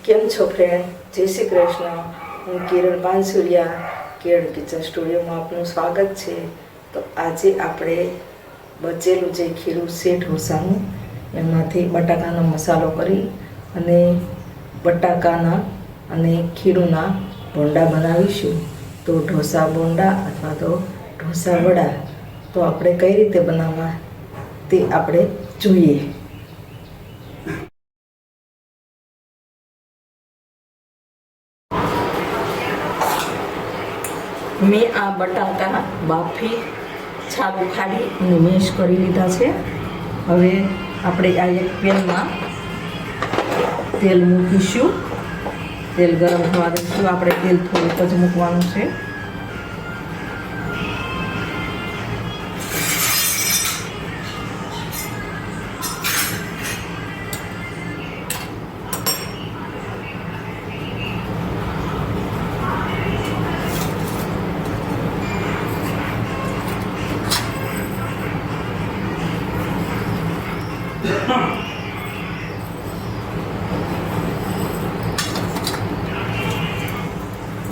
કેમ છો ફ્રેન્ડ? જય શ્રી કૃષ્ણ. હું કિરણ પાનસુરિયા, કિરણ કિચન સ્ટુડિયોમાં આપનું સ્વાગત છે. તો આજે આપણે બચેલું જે ખીરું છે ઢોસાનું, એમાંથી બટાકાનો મસાલો કરી અને બટાકાના અને ખીરુંના બોંડા બનાવીશું. તો ઢોસા બોંડા અથવા તો ઢોસા વડા તો આપણે કઈ રીતે બનાવવા તે આપણે જોઈએ. મેં આ બટાકા બાફી છાલ ઉખાડી અને મેશ કરી લીધા છે. હવે આપણે આ એક પેનમાં તેલ મૂકીશું. તેલ ગરમ થવા દઈશું. આપણે તેલ થોડુંક જ મૂકવાનું છે.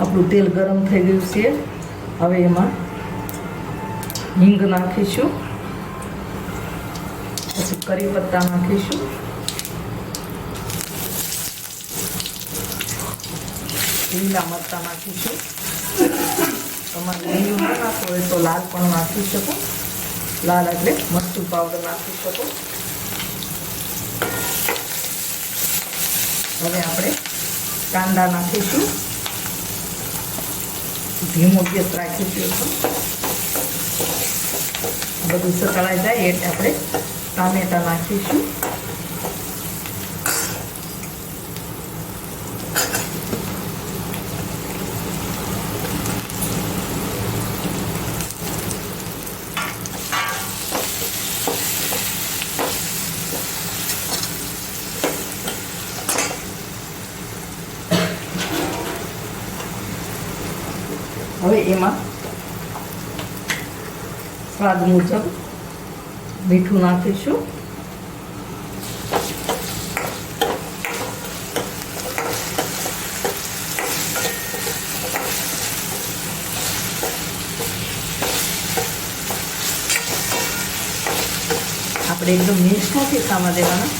આપણું તેલ ગરમ થઈ ગયું છે. હવે એમાં હિંગ નાખીશું, પછી કરી પત્તા નાખીશું, લીલા મરચાં નાખીશું. તમારે લીલું ન નાખવું હોય તો લાલ પણ નાખી શકો. લાલ એટલે મરચું પાવડર નાખી શકો. હવે આપણે કાંદા નાખીશું. ધીમો ગેસ રાખીશું. બધું સતળાઈ જાય એટલે આપણે ટામેટા નાખીશું. હવે એમાં સ્વાદ મુજબ મીઠું નાખીશું. આપણે એકદમ મિક્સ નથી થવા દેવાના.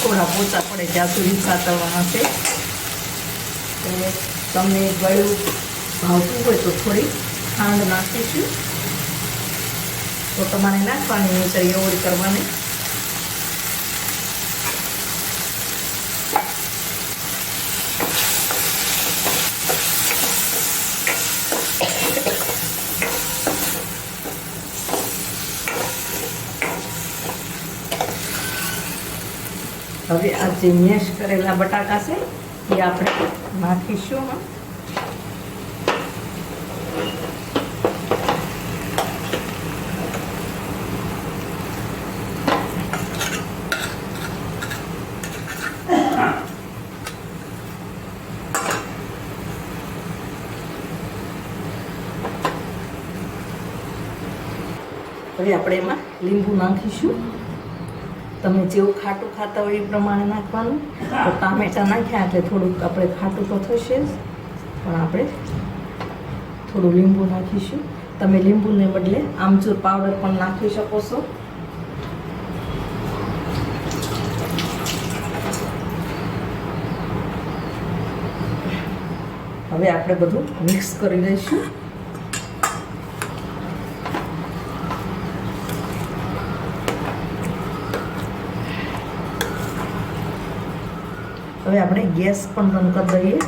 થોડા પોચા પડે ત્યાં સુધી સાતળવાના છે. તમને ગળ્યું ભાવતું હોય તો થોડી ખાંડ નાખીશું. તો તમારે નાખવાની નહીં, એવોર્ડ કરવાની. હવે આ જે મેશ કરેલા બટાકા છે એ આપણે નાખીશું. હવે આપણે એમાં લીંબુ નાખીશું. તમે જેવું ખાટું ખાતા હોય એ પ્રમાણે નાખવાનું. તો ટામેટાં નાખ્યા એટલે થોડુંક આપણે ખાટું તો થશે જ, પણ આપણે થોડું લીંબુ નાખીશું. તમે લીંબુને બદલે આમચૂર પાવડર પણ નાખી શકો છો. હવે આપણે બધું મિક્સ કરી લઈશું. હવે આપણે ગેસ પણ બંધ કરી દઈએ.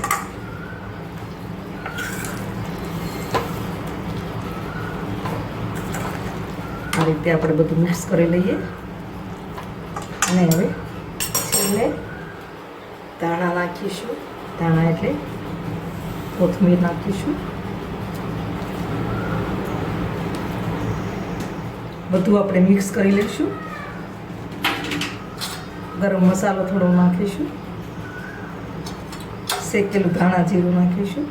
આ રીતે આપણે બધું મિક્સ કરી લઈએ. અને હવે છેલ્લે ધાણા નાખીશું. ધાણા એટલે કોથમીર નાખીશું. બધું આપણે મિક્સ કરી લઈશું. ગરમ મસાલો થોડો નાખીશું. શેકેલું ધાણા જીરું નાખીશું.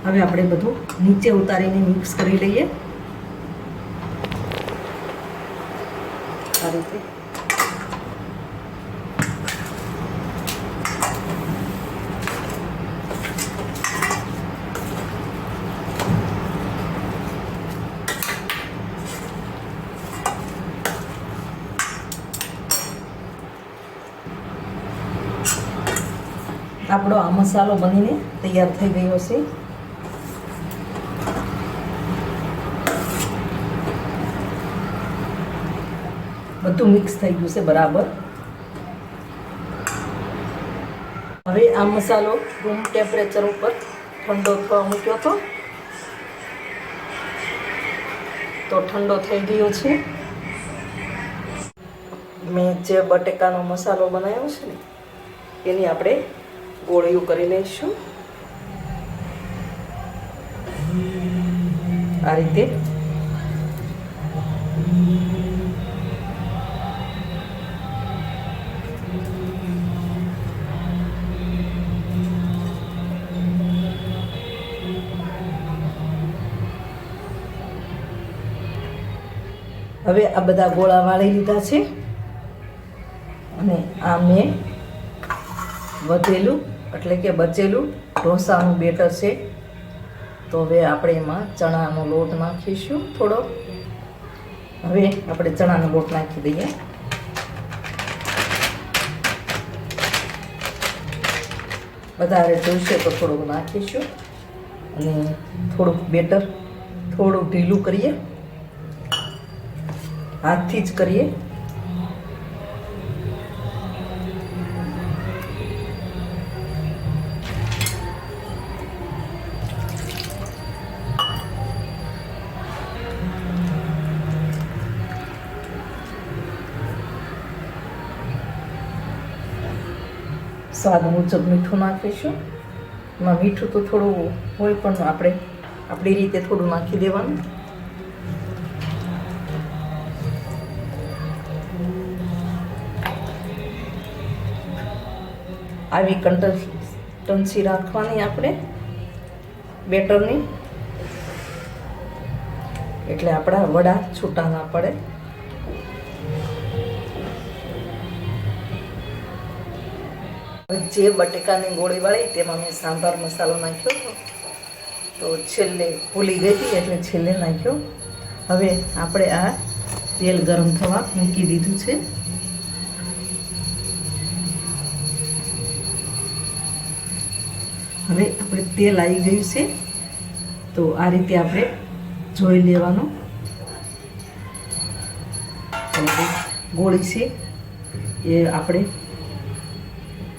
હવે આપણે બધું નીચે ઉતારીને મિક્સ કરી લઈએ. આ રીતે આપણો આ મસાલો બનીને તૈયાર થઈ ગયો છે. બધું મિક્સ થઈ ગયું છે બરાબર. હવે આ મસાલો રૂમ ટેમ્પરેચર ઉપર ઠંડો થવા મૂક્યો હતો, તો ઠંડો થઈ ગયો છે. મેં જે બટેકાનો મસાલો બનાવ્યો છે ને એની આપણે ગોળીઓ કરી લઈશું આ રીતે. હવે આ બધા ગોળા વાળી લીધા છે અને આ મેં વધેલું એટલે કે બચેલું ઢોસાનું બેટર છે. તો હવે આપણે એમાં ચણાનો લોટ નાખીશું થોડો. હવે આપણે ચણાનો લોટ નાખી દઈએ. વધારે જોઈશે તો થોડુંક નાખીશું અને થોડુંક બેટર થોડુંક ઢીલું કરીએ, હાથથી જ કરીએ. સ્વાદ મુજબ મીઠું નાખીશું. એમાં મીઠું તો થોડું હોય પણ આપણે આપણી રીતે થોડું નાખી દેવાનું. આવી કન્સિસ્ટન્સી રાખવાની આપણે બેટરની, એટલે આપણા વડા છૂટા ના પડે. જે બટેકાની ગોળી વાળી તેમાં મેં સાંભાર મસાલો નાખ્યો હતો, તો છેલ્લે ભૂલી ગઈ હતી એટલે છેલ્લે નાખ્યો. હવે આપણે આ તેલ ગરમ થવા મૂકી દીધું છે. હવે આપણે તેલ આવી ગયું છે, તો આ રીતે આપણે જોઈ લેવાનું. ગોળી છે એ આપણે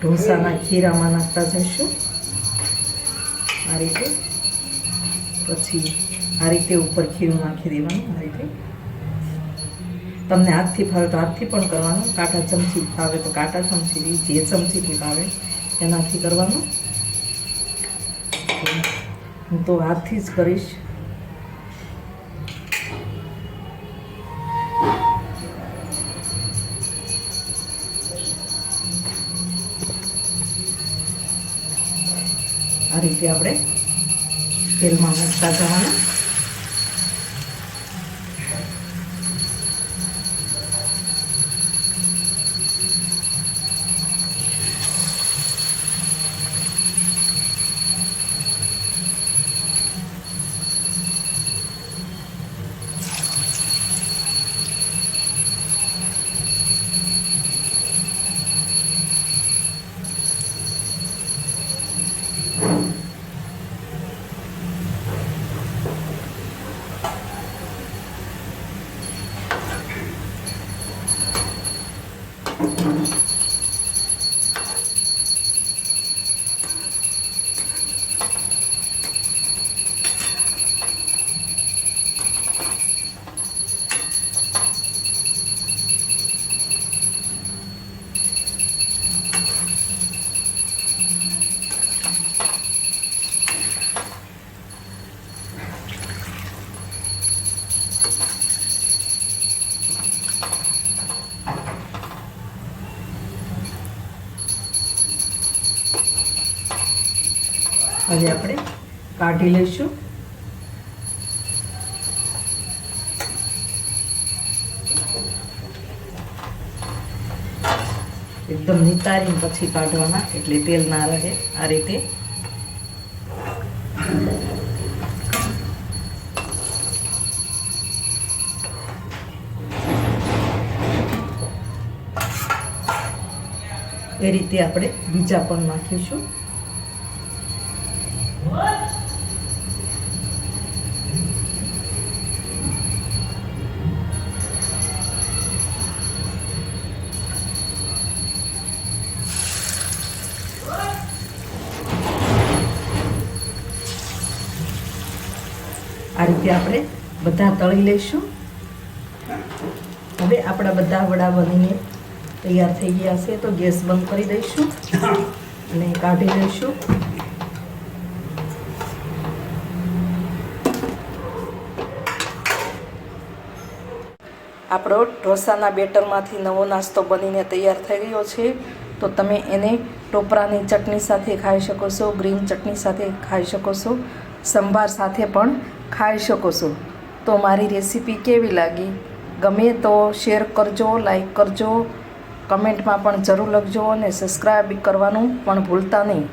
ઢોસાના ખીરામાં નાખતા જઈશું આ રીતે. પછી આ રીતે ઉપર ખીરું નાખી દેવાનું. આ રીતે તમને હાથથી ફાવે તો હાથથી પણ કરવાનું, કાંટા ચમચી ફાવે તો કાંટા ચમચી, જે ચમચીથી ફાવે એનાથી કરવાનું. હું તો હાથથી જ કરીશ. આ રીતે આપણે તેલમાં મૂકતા જવાનું. હવે આપણે કાઢી લઈશું. એકદમ નિતારીને પછી કાઢવાના, એટલે તેલ ના રહે. આ રીતે એ રીતે આપણે બીજા પણ નાખીશું. આ રીતે આપણે બધા તળી લઈશું. હવે આપણા બધા વડા બનીને તૈયાર થઈ ગયા છે, તો ગેસ બંધ કરી દઈશું અને કાઢી લઈશું. આપણો ઢોસાના બેટરમાંથી નવો નાસ્તો બનીને તૈયાર થઈ ગયો છે. તો તમે એને ટોપરાની ચટણી સાથે ખાઈ શકો છો, ગ્રીન ચટણી સાથે ખાઈ શકો છો, સંભાર સાથે પણ ખાઈ શકો છો. તો મારી રેસીપી કેવી લાગી? ગમે તો શેર કરજો, લાઈક કરજો, કમેન્ટમાં પણ જરૂર લખજો અને સબસ્ક્રાઈબ કરવાનું પણ ભૂલતા નહીં.